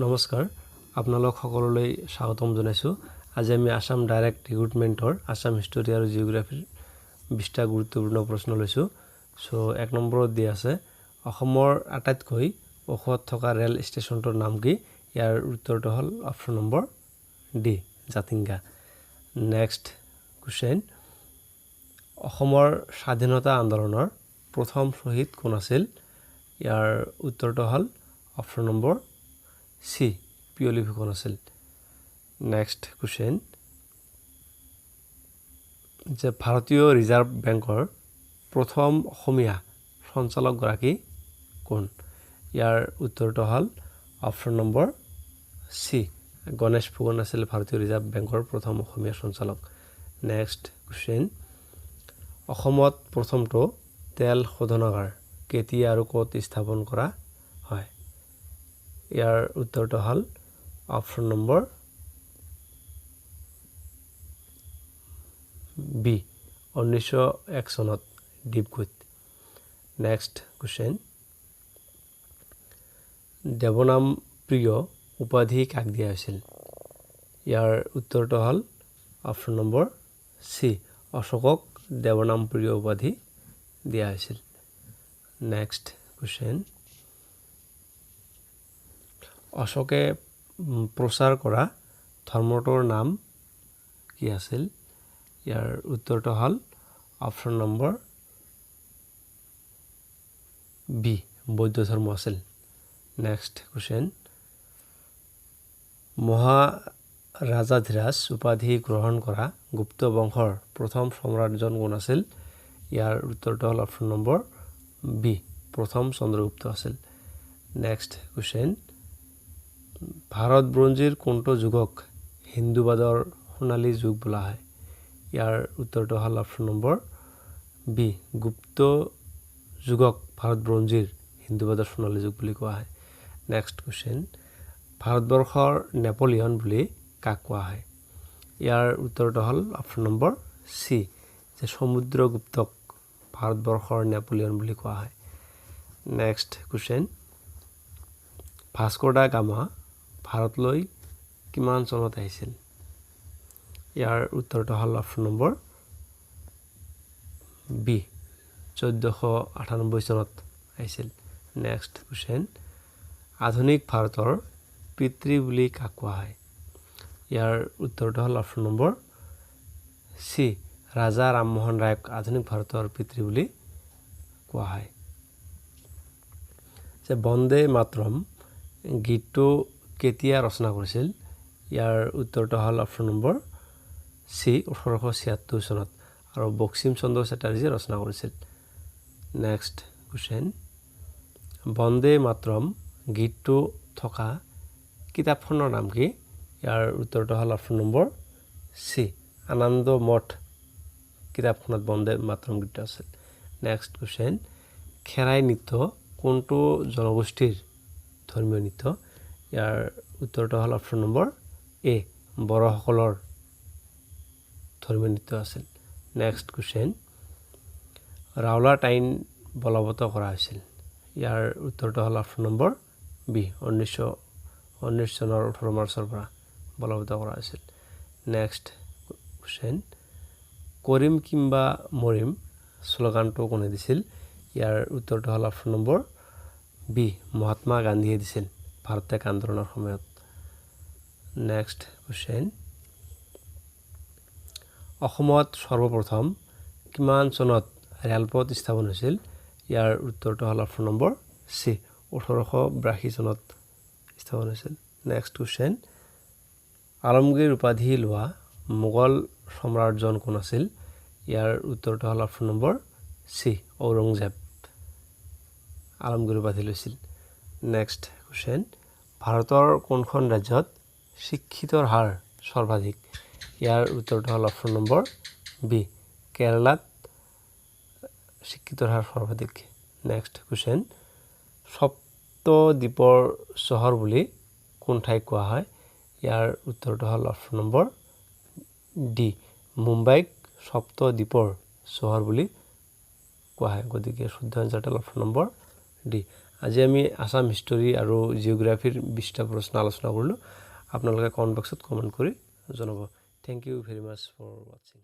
নমস্কাৰ আপোনালোক সকলোলৈ স্বাগতম জনাইছো আজি আমি আসাম ডাইৰেক্ট ৰিক্ৰুটমেন্টৰ আসাম হিষ্টৰী আৰু জিওগ্ৰাফিৰ 20টা গুৰুত্বপূৰ্ণ প্ৰশ্ন লৈছো সো 1 নম্বৰত দিয়া আছে অসমৰ আটাইতকৈ ওখত থকা ৰেল ষ্টেচনটোৰ নাম কি ইয়াৰ উত্তৰটো হ'ল option number D Jatinga next question অসমৰ স্বাধীনতা আন্দোলনৰ প্ৰথম শহীদ কোন আছিল ইয়াৰ উত্তৰটো হ'ল অপচন নম্বৰ সি পিয়লি ফুকন আছিল নেক্সট কোৱেশ্চন যে ভাৰতীয় ৰিজাৰ্ভ বেংকৰ প্ৰথম অসমীয়া সঞ্চালক গৰাকী কোন ইয়াৰ উত্তৰটো হ'ল অপচন নম্বৰ সি গণেশ ফুকন আছিল ভাৰতীয় ৰিজাৰ্ভ বেংকৰ প্ৰথম অসমীয়া সঞ্চালক নেক্সট কোৱেশ্চন অসমত প্ৰথমটো তেল শোধনাগাৰ কেতিয়া আৰু ক'ত স্থাপন কৰা হয় ইয়াৰ উত্তৰটো হ'ল অপচন নম্বৰ বি 1901 চনত ডিপগুইত নেক্সট কোৱেশ্চন দেৱনাম প্ৰিয় উপাধি কাক দিয়া হৈছিল ইয়াৰ উত্তৰটো হ'ল অপচন নম্বৰ সি অশোকক দেৱনাম প্ৰিয় উপাধি দিয়া হৈছিল নেক্সট কোৱেশ্চন অশোকে প্ৰচাৰ কৰা ধৰ্মটোৰ নাম কি আছিল ইয়াৰ উত্তৰটো হ'ল অপচন নম্বৰ বি বৌদ্ধ ধৰ্ম আছিল নেক্সট কোৱেশ্চন মহাৰাজাধিৰাজ উপাধি গ্ৰহণ কৰা গুপ্ত বংশৰ প্ৰথম সম্ৰাটজন কোন আছিল ইয়াৰ উত্তৰটো হ'ল অপচন নম্বৰ বি প্ৰথম চন্দ্ৰগুপ্ত আছিল নেক্সট কোৱেশ্চন ভাৰত ব্ৰঞ্জীৰ কোনটো যুগক হিন্দুবাদৰ সোণালী যুগ বোলা হয় ইয়াৰ উত্তৰটো হ'ল অপচন নম্বৰ বি গুপ্ত যুগক ভাৰত ব্ৰঞ্জীৰ হিন্দুবাদৰ সোণালী যুগ বুলি কোৱা হয় নেক্সট কোৱেশ্চন ভাৰতবৰ্ষৰ নেপোলিয়ন বুলি কাক কোৱা হয় ইয়াৰ উত্তৰটো হ'ল অপচন নম্বৰ সি যে সমুদ্ৰগুপ্তক ভাৰতবৰ্ষৰ নেপোলিয়ন বুলি কোৱা হয় next question Vasco da Gama ভাৰতলৈ কিমান চনত আহিছিল ইয়াৰ উত্তৰটো হ'ল অপচন নম্বৰ বি 1498 চনত আহিছিল নেক্সট কোৱেশ্চন আধুনিক ভাৰতৰ পিতৃ বুলি কাক কোৱা হয় ইয়াৰ উত্তৰটো হ'ল অপচন নম্বৰ সি ৰাজা ৰামমোহন ৰায়ক আধুনিক ভাৰতৰ পিতৃ বুলি কোৱা হয় যে বন্দে মাতৰম গীতটো কেতিয়া ৰচনা কৰিছিল ইয়াৰ উত্তৰটো হ'ল অপচন নম্বৰ সি 1876 চনত আৰু বক্সিম চন্দ্ৰ চেটাৰ্জীয়ে ৰচনা কৰিছিল নেক্সট কোৱেশ্চন বন্দে মাতৰম গীতটো থকা কিতাপখনৰ নাম কি ইয়াৰ উত্তৰটো হ'ল অপচন নম্বৰ সি আনন্দ মঠ কিতাপখনত বন্দে মাতৰম গীতটো আছিল নেক্সট কোৱেশ্চন খেৰাই নৃত্য কোনটো জনগোষ্ঠীৰ ধৰ্মীয় নৃত্য ইয়াৰ উত্তৰটো হ'ল অপচন নম্বৰ এ বড়োসকলৰ ধৰ্মীয় নৃত্য আছিল নেক্সট কোৱেশ্চন ৰাওলাট আইন বলবৎ কৰা হৈছিল ইয়াৰ উত্তৰটো হ'ল অপচন নম্বৰ বি 1919 চনৰ 18 মাৰ্চৰ পৰা বলবৎ কৰা হৈছিল নেক্সট কোৱেশ্চন কৰিম কিম্বা মৰিম শ্লোগানটো কোনে দিছিল ইয়াৰ উত্তৰটো হ'ল অপচন নম্বৰ বি মহাত্মা গান্ধীয়ে দিছিল ভাৰত ত্যাগ আন্দোলনৰ সময়ত নেক্সট কোৱেশ্চন অসমত সৰ্বপ্ৰথম কিমান চনত ৰেলপথ স্থাপন হৈছিল ইয়াৰ উত্তৰটো হ'ল অপচন নম্বৰ সি 1882 চনত স্থাপন হৈছিল নেক্সট কোৱেশ্চন আলমগীৰ উপাধি লোৱা মোগল সম্ৰাটজন কোন আছিল ইয়াৰ উত্তৰটো হ'ল অপচন নম্বৰ সি ঔৰংজেব আলমগীৰ উপাধি লৈছিল নেক্সট কোৱেশ্চন ভাৰতৰ কোনখন ৰাজ্যত শিক্ষিতৰ হাৰ সৰ্বাধিক ইয়াৰ উত্তৰটো হ'ল অপচন নম্বৰ বি কেৰালাত শিক্ষিতৰ হাৰ সৰ্বাধিক নেক্সট কোৱেশ্চন সপ্তদ্বীপৰ চহৰ বুলি কোন ঠাইক কোৱা হয় ইয়াৰ উত্তৰটো হ'ল অপচন নম্বৰ ডি মুম্বাইক সপ্তদ্বীপৰ চহৰ বুলি কোৱা হয় গতিকে শুদ্ধ এনসাৰটো অপচন নম্বৰ ডি আজি আমি আসাম হিষ্টৰী আৰু জিঅ'গ্ৰাফিৰ 20টা প্ৰশ্ন আলোচনা কৰিলোঁ আপোনালোকে কমেণ্ট বক্সত কমেণ্ট কৰি জনাব thank you very much for ৱাচিং